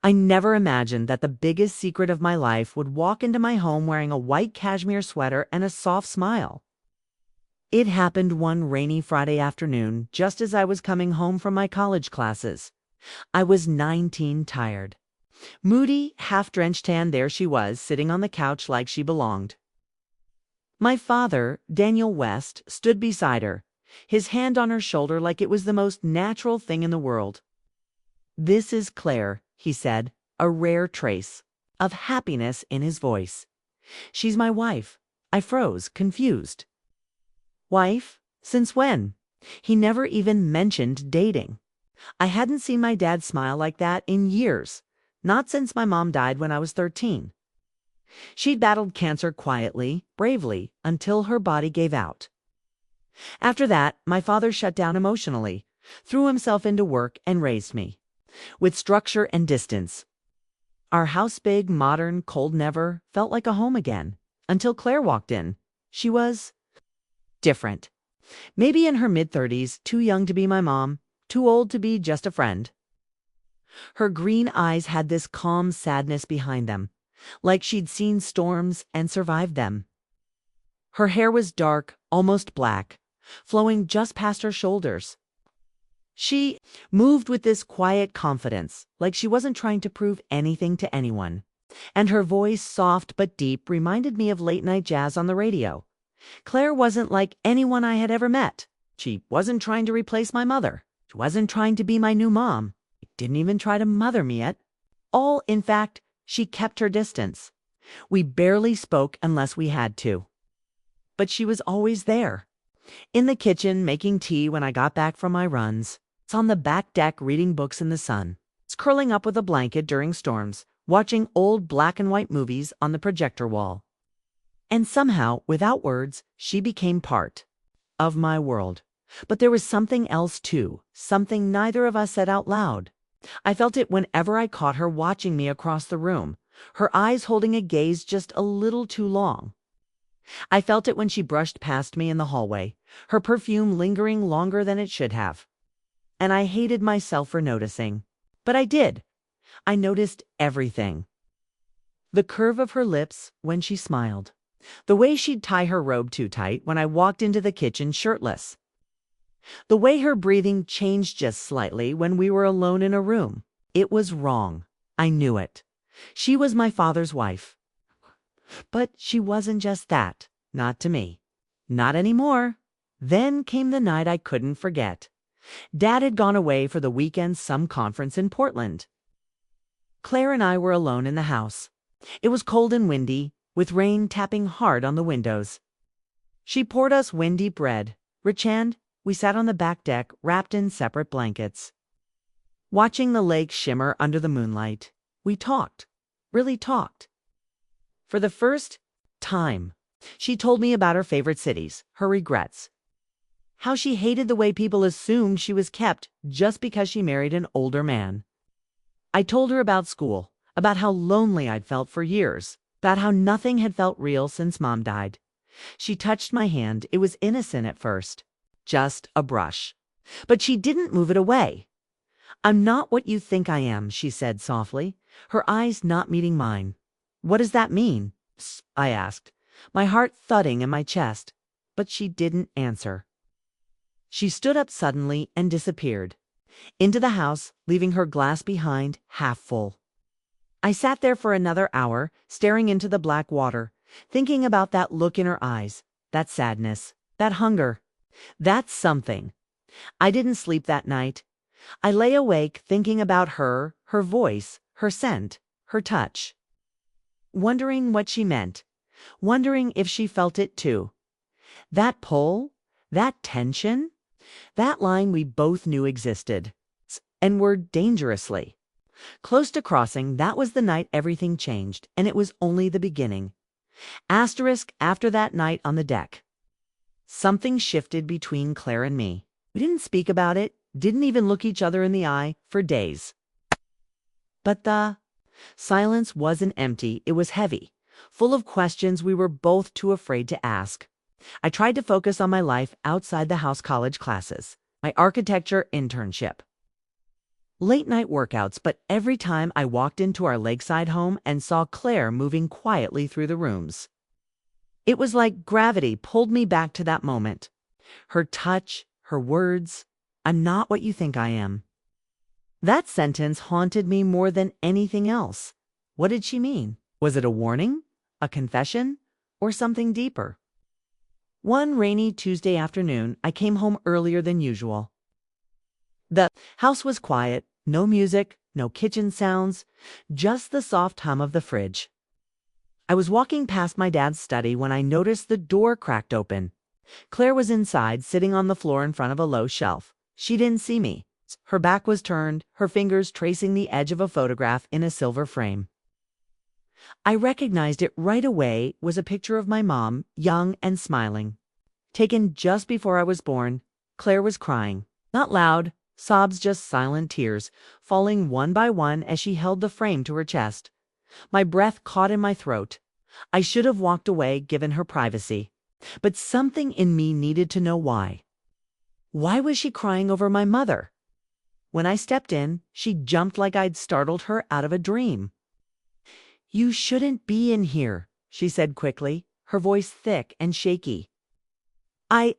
I never imagined that the biggest secret of my life would walk into my home wearing a white cashmere sweater and a soft smile. It happened one rainy Friday afternoon, just as I was coming home from my college classes. I was 19, tired. Moody, half-drenched tan, there she was, sitting on the couch like she belonged. My father, Daniel West, stood beside her, his hand on her shoulder like it was the most natural thing in the world. "This is Claire," he said, a rare trace of happiness in his voice. "She's my wife." I froze, confused. Wife? Since when? He never even mentioned dating. I hadn't seen my dad smile like that in years, not since my mom died when I was 13. She'd battled cancer quietly, bravely, until her body gave out. After that, my father shut down emotionally, threw himself into work, and raised me with structure and distance. Our house, big, modern, cold, never felt like a home again, until Claire walked in. She was different. Maybe in her mid-30s, too young to be my mom, too old to be just a friend. Her green eyes had this calm sadness behind them, like she'd seen storms and survived them. Her hair was dark, almost black, flowing just past her shoulders. She moved with this quiet confidence, like she wasn't trying to prove anything to anyone. And her voice, soft but deep, reminded me of late-night jazz on the radio. Claire wasn't like anyone I had ever met. She wasn't trying to replace my mother. She wasn't trying to be my new mom. She didn't even try to mother me yet. In fact, she kept her distance. We barely spoke unless we had to. But she was always there. In the kitchen, making tea when I got back from my runs. It's on the back deck reading books in the sun. It's curling up with a blanket during storms, watching old black and white movies on the projector wall. And somehow, without words, she became part of my world. But there was something else too, something neither of us said out loud. I felt it whenever I caught her watching me across the room, her eyes holding a gaze just a little too long. I felt it when she brushed past me in the hallway, her perfume lingering longer than it should have. And I hated myself for noticing. But I did. I noticed everything. The curve of her lips when she smiled. The way she'd tie her robe too tight when I walked into the kitchen shirtless. The way her breathing changed just slightly when we were alone in a room. It was wrong. I knew it. She was my father's wife. But she wasn't just that. Not to me. Not anymore. Then came the night I couldn't forget. Dad had gone away for the weekend, some conference in Portland. Claire and I were alone in the house. It was cold and windy, with rain tapping hard on the windows. She poured us windy bread. Rich hand, we sat on the back deck, wrapped in separate blankets. Watching the lake shimmer under the moonlight, we talked. Really talked. For the first time, she told me about her favorite cities, her regrets. How she hated the way people assumed she was kept just because she married an older man. I told her about school, about how lonely I'd felt for years, about how nothing had felt real since Mom died. She touched my hand. It was innocent at first, just a brush. But she didn't move it away. "I'm not what you think I am," she said softly, her eyes not meeting mine. "What does that mean?" I asked, my heart thudding in my chest. But she didn't answer. She stood up suddenly and disappeared into the house, leaving her glass behind, half full. I sat there for another hour, staring into the black water, thinking about that look in her eyes, that sadness, that hunger, that something. I didn't sleep that night. I lay awake thinking about her, her voice, her scent, her touch. Wondering what she meant, wondering if she felt it too. That pull, that tension, that line we both knew existed, and were dangerously close to crossing. That was the night everything changed, and it was only the beginning. Asterisk after that night on the deck. Something shifted between Claire and me. We didn't speak about it, didn't even look each other in the eye for days. But the silence wasn't empty, it was heavy, full of questions we were both too afraid to ask. I tried to focus on my life outside the house, college classes, my architecture internship. late night workouts, but every time I walked into our lakeside home and saw Claire moving quietly through the rooms. It was like gravity pulled me back to that moment. Her touch, her words, "I'm not what you think I am." That sentence haunted me more than anything else. What did she mean? Was it a warning, a confession, or something deeper? One rainy Tuesday afternoon, I came home earlier than usual. The house was quiet, no music, no kitchen sounds, just the soft hum of the fridge. I was walking past my dad's study when I noticed the door cracked open. Claire was inside, sitting on the floor in front of a low shelf. She didn't see me. Her back was turned, her fingers tracing the edge of a photograph in a silver frame. I recognized it right away was a picture of my mom, young and smiling. Taken just before I was born, Claire was crying. Not loud, sobs, just silent tears, falling one by one as she held the frame to her chest. My breath caught in my throat. I should have walked away, given her privacy. But something in me needed to know why. Why was she crying over my mother? When I stepped in, she jumped like I'd startled her out of a dream. "You shouldn't be in here," she said quickly, her voice thick and shaky. I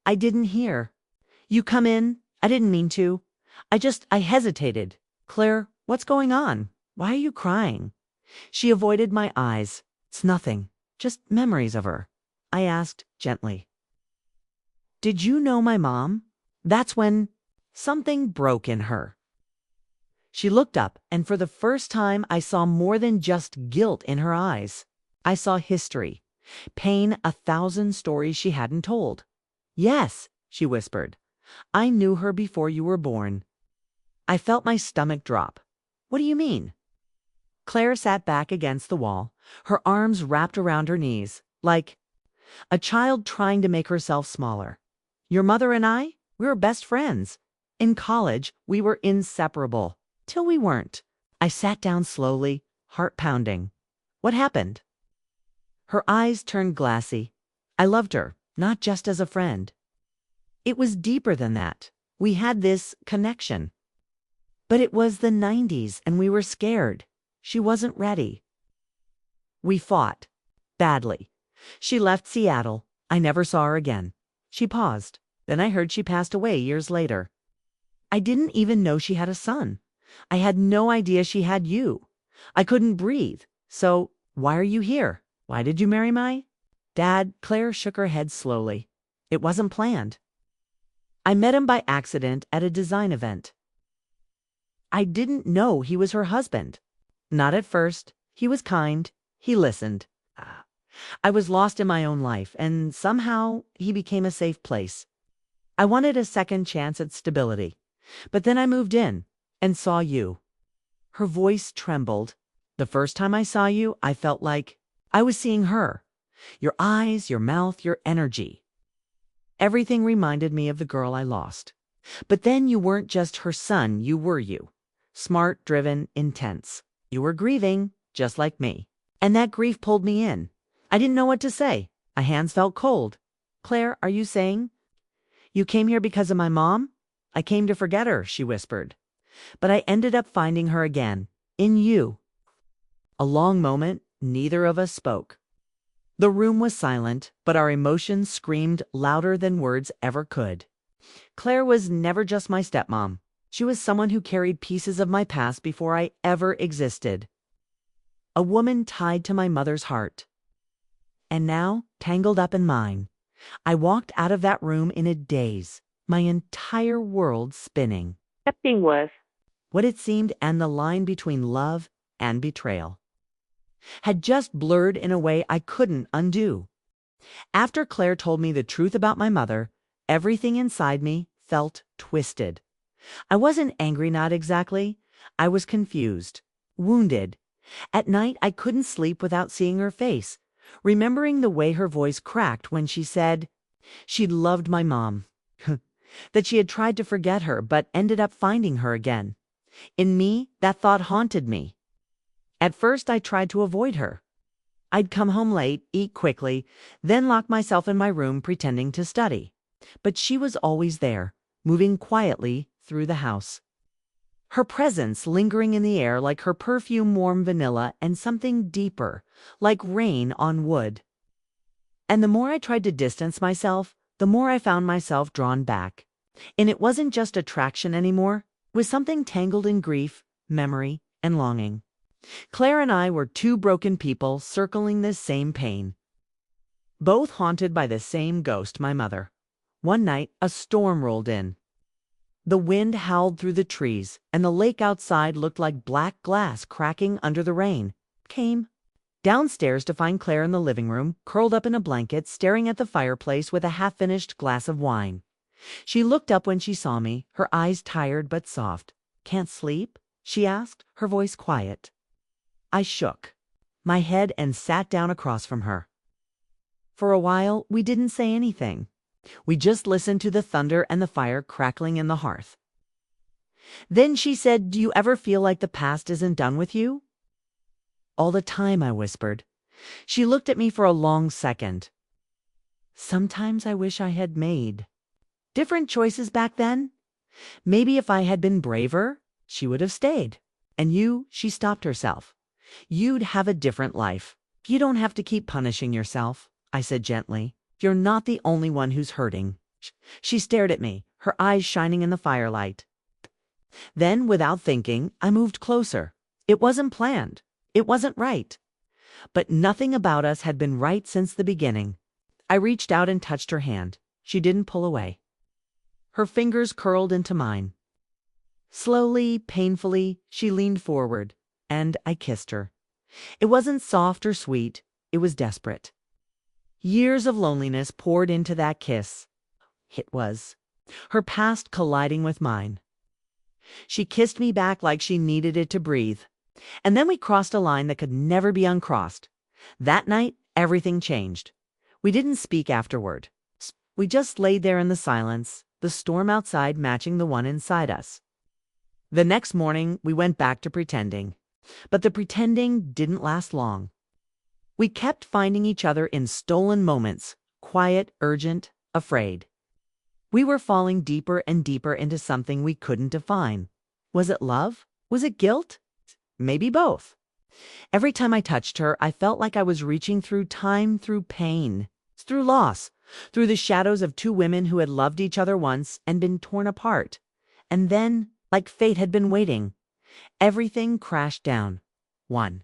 didn't hear. "You come in. I didn't mean to. I hesitated." "Claire, what's going on? Why are you crying?" She avoided my eyes. "It's nothing, just memories of her," I asked gently. "Did you know my mom?" That's when something broke in her. She looked up, and for the first time I saw more than just guilt in her eyes. I saw history, pain, 1,000 stories she hadn't told. "Yes," she whispered. "I knew her before you were born." I felt my stomach drop. "What do you mean?" Claire sat back against the wall, her arms wrapped around her knees, like a child trying to make herself smaller. "Your mother and I, we were best friends. In college, we were inseparable. Till we weren't." I sat down slowly, heart pounding. "What happened?" Her eyes turned glassy. "I loved her, not just as a friend. It was deeper than that. We had this connection. But it was the 90s and we were scared. She wasn't ready. We fought. Badly. She left Seattle. I never saw her again." She paused. "Then I heard she passed away years later. I didn't even know she had a son. I had no idea she had you. I couldn't breathe. So, why are you here? Why did you marry my dad?" Claire shook her head slowly. "It wasn't planned. I met him by accident at a design event. I didn't know he was her husband. Not at first. He was kind. He listened. I was lost in my own life, and somehow he became a safe place. I wanted a second chance at stability. But then I moved in and saw you." Her voice trembled. "The first time I saw you, I felt like I was seeing her. Your eyes, your mouth, your energy. Everything reminded me of the girl I lost. But then you weren't just her son, you were you. Smart, driven, intense. You were grieving, just like me. And that grief pulled me in. I didn't know what to say. My hands felt cold. Claire, are you saying you came here because of my mom?" "I came to forget her," she whispered. "But I ended up finding her again. In you." A long moment, neither of us spoke. The room was silent, but our emotions screamed louder than words ever could. Claire was never just my stepmom. She was someone who carried pieces of my past before I ever existed. A woman tied to my mother's heart. And now, tangled up in mine. I walked out of that room in a daze, my entire world spinning. Accepting was what it seemed, and the line between love and betrayal had just blurred in a way I couldn't undo. After Claire told me the truth about my mother, everything inside me felt twisted. I wasn't angry, not exactly. I was confused, wounded. At night, I couldn't sleep without seeing her face, remembering the way her voice cracked when she said she'd loved my mom, that she had tried to forget her but ended up finding her again. In me, that thought haunted me. At first, I tried to avoid her. I'd come home late, eat quickly, then lock myself in my room pretending to study. But she was always there, moving quietly through the house. her presence lingering in the air like her perfume warm vanilla and something deeper, like rain on wood. And the more I tried to distance myself, the more I found myself drawn back. And it wasn't just attraction anymore, it was something tangled in grief, memory, and longing. Claire and I were two broken people circling this same pain, both haunted by the same ghost, my mother. One night, a storm rolled in. The wind howled through the trees, and the lake outside looked like black glass cracking under the rain. Came downstairs to find Claire in the living room, curled up in a blanket, staring at the fireplace with a half-finished glass of wine. She looked up when she saw me, her eyes tired but soft. "Can't sleep?" she asked, her voice quiet. I shook my head and sat down across from her. For a while, we didn't say anything. We just listened to the thunder and the fire crackling in the hearth. Then she said, "Do you ever feel like the past isn't done with you?" "All the time," I whispered. She looked at me for a long second. "Sometimes I wish I had made different choices back then. Maybe if I had been braver, she would have stayed. And you," she stopped herself, "you'd have a different life. You don't have to keep punishing yourself," I said gently. "You're not the only one who's hurting." She stared at me, her eyes shining in the firelight. Then, without thinking, I moved closer. It wasn't planned. It wasn't right. But nothing about us had been right since the beginning. I reached out and touched her hand. She didn't pull away. Her fingers curled into mine. Slowly, painfully, she leaned forward, and I kissed her. It wasn't soft or sweet. It was desperate. Years of loneliness poured into that kiss. It was her past colliding with mine. She kissed me back like she needed it to breathe. And then we crossed a line that could never be uncrossed. That night, everything changed. We didn't speak afterward. We just lay there in the silence, the storm outside matching the one inside us. The next morning, we went back to pretending. But the pretending didn't last long. We kept finding each other in stolen moments, quiet, urgent, afraid. We were falling deeper and deeper into something we couldn't define. Was it love? Was it guilt? Maybe both. Every time I touched her, I felt like I was reaching through time, through pain, through loss, through the shadows of two women who had loved each other once and been torn apart. And then, like fate had been waiting, everything crashed down. One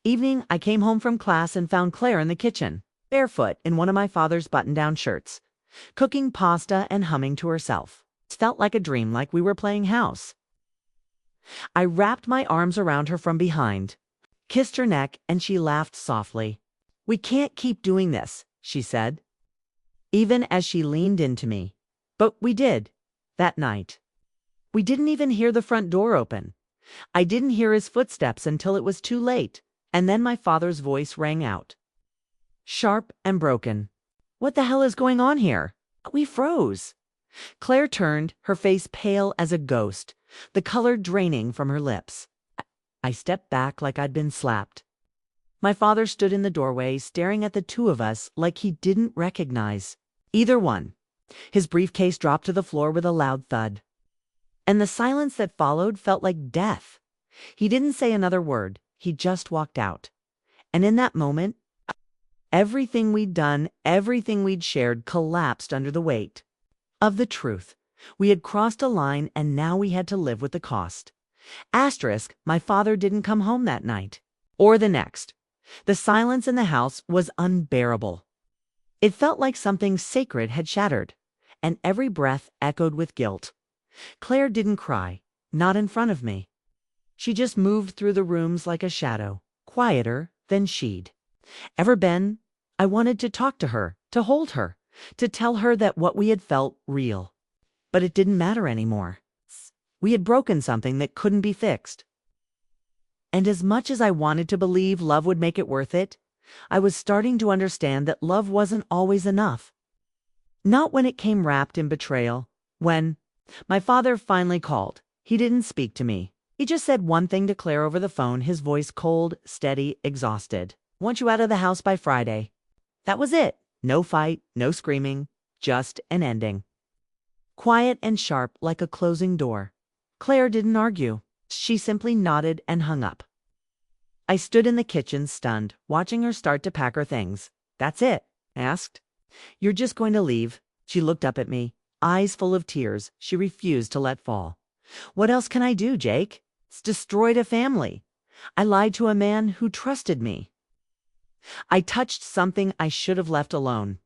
evening, I came home from class and found Claire in the kitchen, barefoot in one of my father's button-down shirts, cooking pasta and humming to herself. It felt like a dream, like we were playing house. I wrapped my arms around her from behind, kissed her neck, and she laughed softly. "We can't keep doing this," she said, even as she leaned into me. But we did, that night. We didn't even hear the front door open. I didn't hear his footsteps until it was too late, and then my father's voice rang out, sharp and broken. "What the hell is going on here?" We froze. Claire turned, her face pale as a ghost, the color draining from her lips. I stepped back like I'd been slapped. My father stood in the doorway, staring at the two of us like he didn't recognize either one. His briefcase dropped to the floor with a loud thud. And the silence that followed felt like death. He didn't say another word. He just walked out. And in that moment, everything we'd done, everything we'd shared collapsed under the weight of the truth. We had crossed a line, and now we had to live with the cost. Asterisk, my father didn't come home that night. Or the next. The silence in the house was unbearable. It felt like something sacred had shattered, and every breath echoed with guilt. Claire didn't cry, not in front of me. She just moved through the rooms like a shadow, quieter than she'd ever been. I wanted to talk to her, to hold her, to tell her that what we had felt real. But it didn't matter anymore. We had broken something that couldn't be fixed. And as much as I wanted to believe love would make it worth it, I was starting to understand that love wasn't always enough. Not when it came wrapped in betrayal. When my father finally called, he didn't speak to me. He just said one thing to Claire over the phone, his voice cold, steady, exhausted. "Want you out of the house by Friday." That was it. No fight, no screaming, just an ending. Quiet and sharp like a closing door. Claire didn't argue. She simply nodded and hung up. I stood in the kitchen, stunned, watching her start to pack her things. "That's it?" I asked. "You're just going to leave?" She looked up at me, eyes full of tears she refused to let fall. "What else can I do, Jake? It's destroyed a family. I lied to a man who trusted me." I touched something I should have left alone.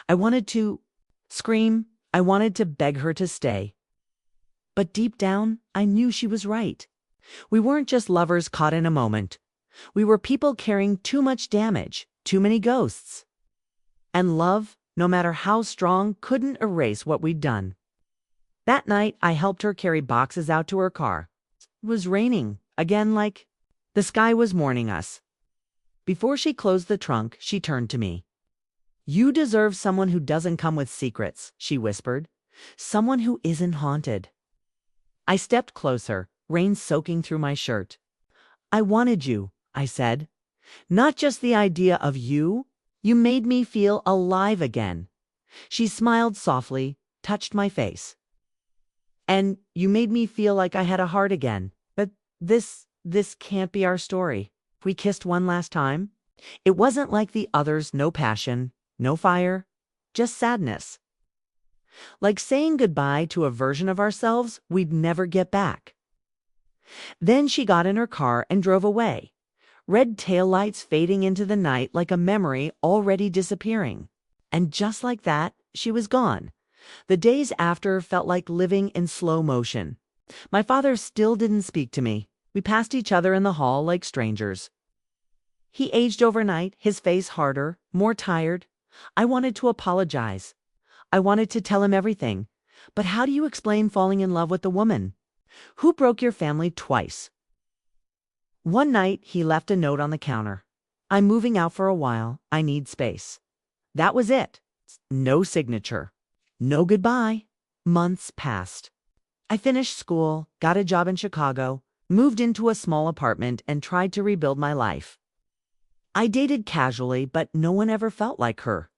I wanted to scream. I wanted to beg her to stay. But deep down, I knew she was right. We weren't just lovers caught in a moment. We were people carrying too much damage, too many ghosts. And love, no matter how strong, couldn't erase what we'd done. That night, I helped her carry boxes out to her car. It was raining, again, like the sky was mourning us. Before she closed the trunk, she turned to me. "You deserve someone who doesn't come with secrets," she whispered. "Someone who isn't haunted." I stepped closer, rain soaking through my shirt. "I wanted you," I said. "Not just the idea of you. You made me feel alive again." She smiled softly, touched my face. "And you made me feel like I had a heart again. But this can't be our story. We kissed one last time. It wasn't like the others, no passion, no fire, just sadness. Like saying goodbye to a version of ourselves we'd never get back." Then she got in her car and drove away, red taillights fading into the night like a memory already disappearing. And just like that, she was gone. The days after felt like living in slow motion. My father still didn't speak to me. We passed each other in the hall like strangers. He aged overnight, his face harder, more tired. I wanted to apologize. I wanted to tell him everything. But how do you explain falling in love with a woman who broke your family twice? One night, he left a note on the counter. "I'm moving out for a while. I need space." That was it. No signature. No goodbye. Months passed. I finished school, got a job in Chicago, moved into a small apartment, and tried to rebuild my life. I dated casually, but no one ever felt like her.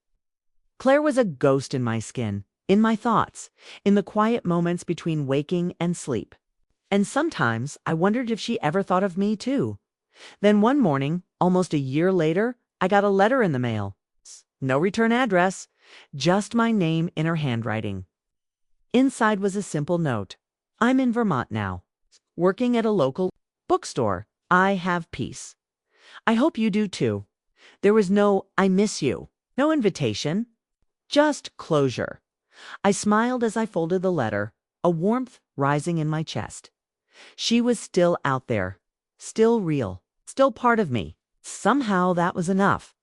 Claire was a ghost in my skin, in my thoughts, in the quiet moments between waking and sleep. And sometimes I wondered if she ever thought of me too. Then one morning, almost a year later, I got a letter in the mail. No return address, just my name in her handwriting. Inside was a simple note. "I'm in Vermont now, working at a local bookstore. I have peace. I hope you do too." There was no "I miss you," no invitation, just closure. I smiled as I folded the letter, a warmth rising in my chest. She was still out there, still real, still part of me. Somehow that was enough.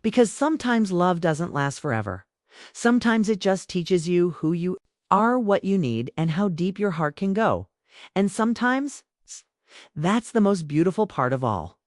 Because sometimes love doesn't last forever. Sometimes it just teaches you who you are, what you need, and how deep your heart can go. And sometimes that's the most beautiful part of all.